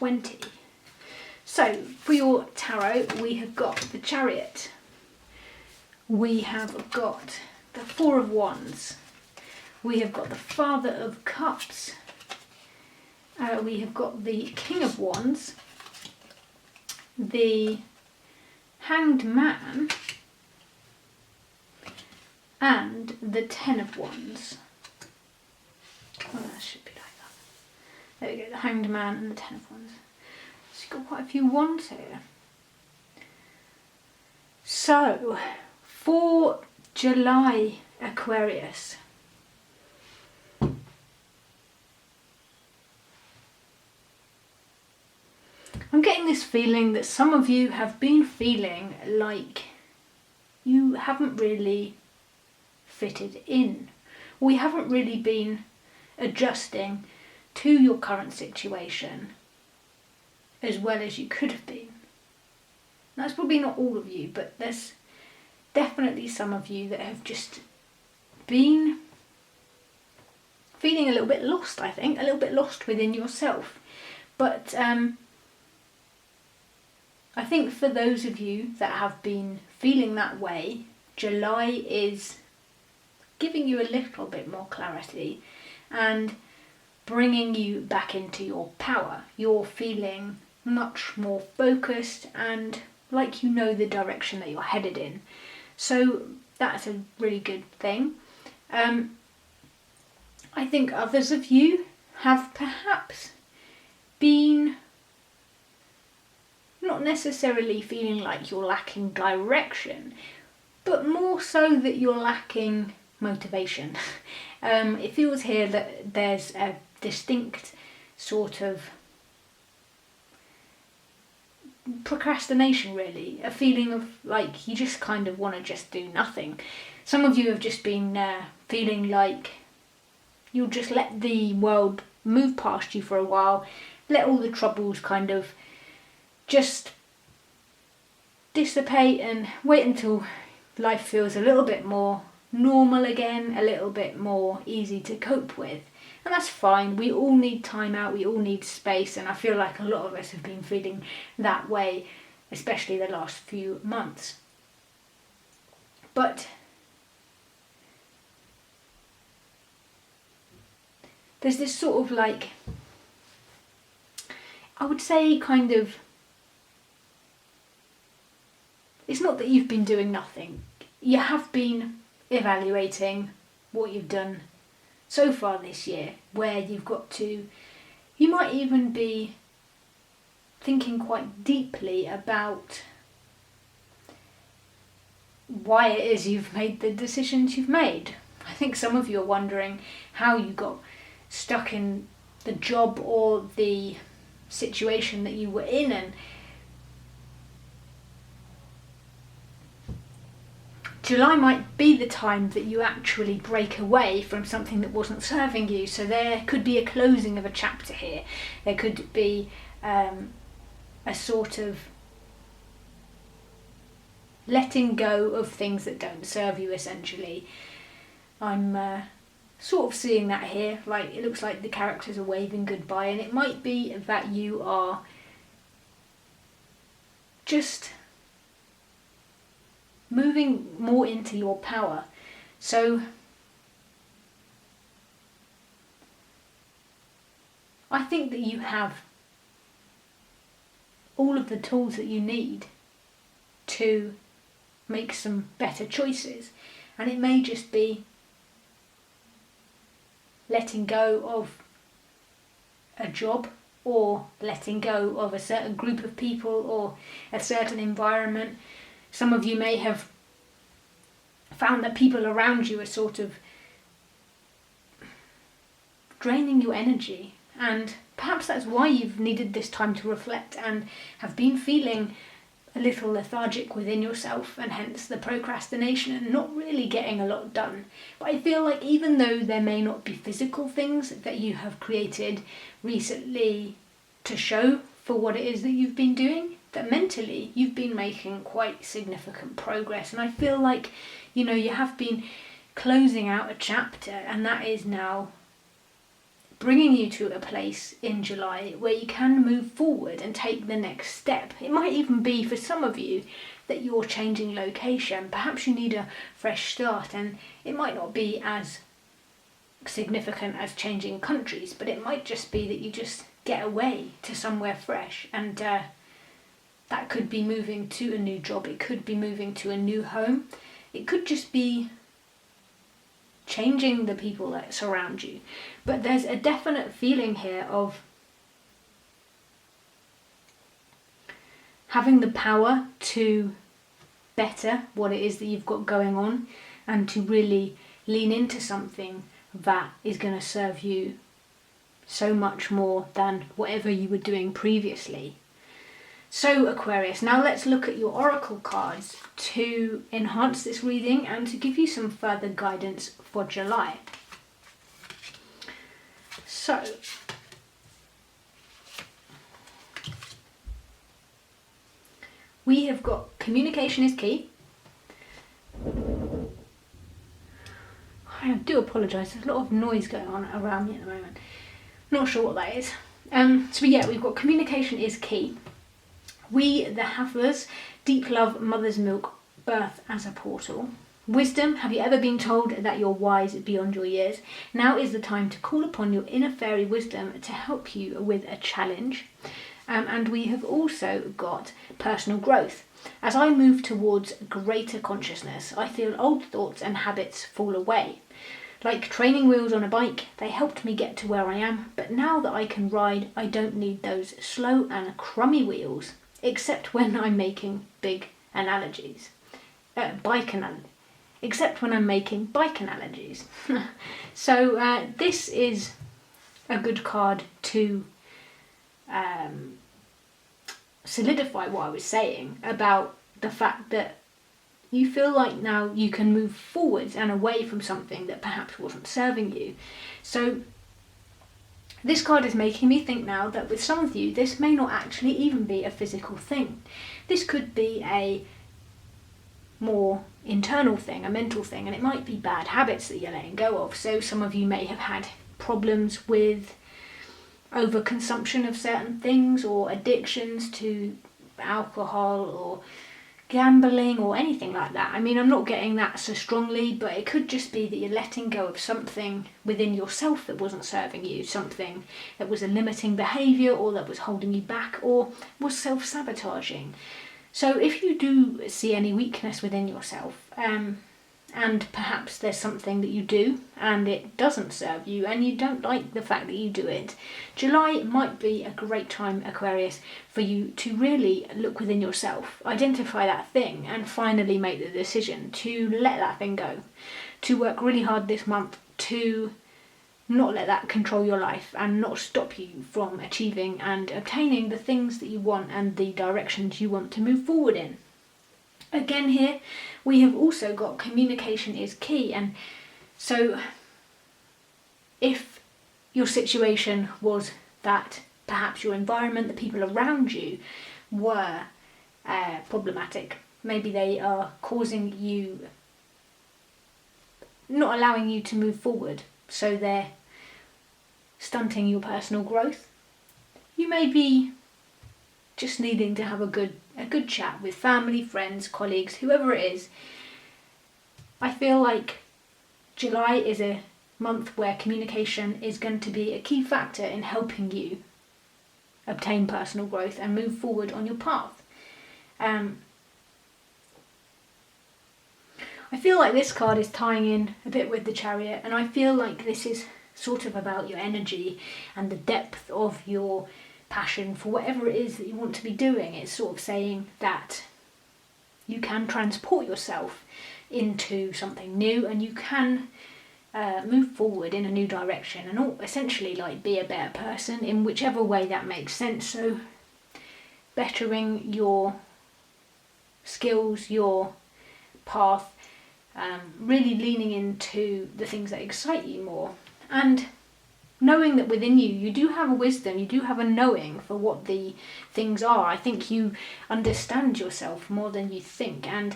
20. So for your tarot, we have got the Chariot. We have got the Four of Wands. We have got the Father of Cups. We have got the King of Wands. The Hanged Man. And the Ten of Wands. Oh, that should be like that. There we go, the Hanged Man and the Ten of Wands. So you've got quite a few wands here. So, for July, Aquarius. I'm getting this feeling that some of you have been feeling like you haven't really fitted in. We haven't really been adjusting to your current situation as well as you could have been. That's probably not all of you, but there's definitely some of you that have just been feeling a little bit lost, I think, a little bit lost within yourself. But I think for those of you that have been feeling that way, July is giving you a little bit more clarity and bringing you back into your power. You're feeling much more focused and like you know the direction that you're headed in. So that's a really good thing. I think others of you have perhaps been not necessarily feeling like you're lacking direction, but more so that you're lacking motivation. It feels here that there's a distinct sort of procrastination, really, a feeling of like you just kind of want to just do nothing. Some of you have just been feeling like you'll just let the world move past you for a while, let all the troubles kind of just dissipate and wait until life feels a little bit more normal again, a little bit more easy to cope with. And that's fine. We all need time out, we all need space, and I feel like a lot of us have been feeling that way, especially the last few months. But there's this sort of like, I would say kind of, it's not that you've been doing nothing. You have been evaluating what you've done so far this year, where you've got to, you might even be thinking quite deeply about why it is you've made the decisions you've made. I think some of you are wondering how you got stuck in the job or the situation that you were in, and July might be the time that you actually break away from something that wasn't serving you. So there could be a closing of a chapter here. There could be a sort of letting go of things that don't serve you, essentially. I'm sort of seeing that here. Like, it looks like the characters are waving goodbye, and it might be that you are just moving more into your power. So I think that you have all of the tools that you need to make some better choices, and it may just be letting go of a job, or letting go of a certain group of people or a certain environment. Some of you may have found that people around you are sort of draining your energy, and perhaps that's why you've needed this time to reflect and have been feeling a little lethargic within yourself, and hence the procrastination and not really getting a lot done. But I feel like even though there may not be physical things that you have created recently to show for what it is that you've been doing, that mentally you've been making quite significant progress. And I feel like, you have been closing out a chapter, and that is now bringing you to a place in July where you can move forward and take the next step. It might even be for some of you that you're changing location. Perhaps you need a fresh start, and it might not be as significant as changing countries, but it might just be that you just get away to somewhere fresh, and that could be moving to a new job, it could be moving to a new home, it could just be changing the people that surround you. But there's a definite feeling here of having the power to better what it is that you've got going on, and to really lean into something that is going to serve you so much more than whatever you were doing previously. So Aquarius, now let's look at your oracle cards to enhance this reading and to give you some further guidance for July. So, we have got communication is key. I do apologise, there's a lot of noise going on around me at the moment. Not sure what that is. So yeah, we've got communication is key. We, the Havers, deep love, mother's milk, birth as a portal. Wisdom, have you ever been told that you're wise beyond your years? Now is the time to call upon your inner fairy wisdom to help you with a challenge. And we have also got personal growth. As I move towards greater consciousness, I feel old thoughts and habits fall away. Like training wheels on a bike, they helped me get to where I am, but now that I can ride, I don't need those slow and crummy wheels, except when I'm making big analogies. Except when I'm making bike analogies. So this is a good card to solidify what I was saying about the fact that you feel like now you can move forwards and away from something that perhaps wasn't serving you. So this card is making me think now that with some of you, this may not actually even be a physical thing. This could be a more internal thing, a mental thing, and it might be bad habits that you're letting go of. So some of you may have had problems with overconsumption of certain things, or addictions to alcohol or gambling or anything like that. I mean, I'm not getting that so strongly, but it could just be that you're letting go of something within yourself that wasn't serving you, something that was a limiting behaviour, or that was holding you back, or was self-sabotaging. So if you do see any weakness within yourself, and perhaps there's something that you do and it doesn't serve you and you don't like the fact that you do it, July might be a great time, Aquarius, for you to really look within yourself, identify that thing, and finally make the decision to let that thing go, to work really hard this month to not let that control your life and not stop you from achieving and obtaining the things that you want and the directions you want to move forward in. Again here, we have also got communication is key, and so if your situation was that perhaps your environment, the people around you were problematic, maybe they are causing you, not allowing you to move forward, so they're stunting your personal growth, you may be just needing to have a good chat with family, friends, colleagues, whoever it is. I feel like July is a month where communication is going to be a key factor in helping you obtain personal growth and move forward on your path. I feel like this card is tying in a bit with the Chariot, and I feel like this is sort of about your energy and the depth of your passion for whatever it is that you want to be doing. It's sort of saying that you can transport yourself into something new, and you can move forward in a new direction, and essentially like be a better person in whichever way that makes sense. So bettering your skills, your path, really leaning into the things that excite you more, and knowing that within you, you do have a wisdom, you do have a knowing for what the things are. I think you understand yourself more than you think, and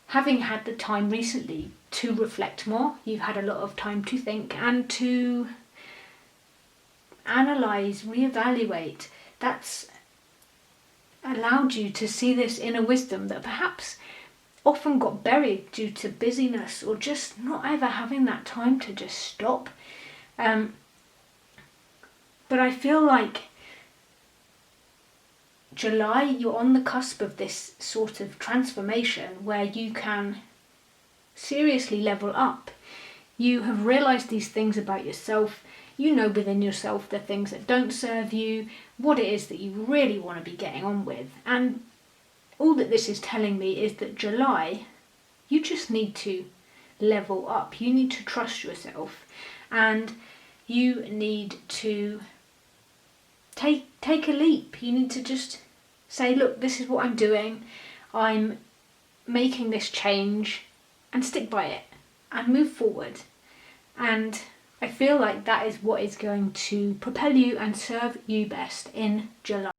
having had the time recently to reflect more, you've had a lot of time to think and to analyse, reevaluate. That's allowed you to see this inner wisdom that perhaps often got buried due to busyness or just not ever having that time to just stop. But I feel like July, you're on the cusp of this sort of transformation where you can seriously level up. You have realised these things about yourself. You know within yourself the things that don't serve you, what it is that you really want to be getting on with. And all that this is telling me is that July, you just need to level up. You need to trust yourself, and you need to take a leap. You need to just say, look, this is what I'm doing. I'm making this change, and stick by it and move forward. And I feel like that is what is going to propel you and serve you best in July.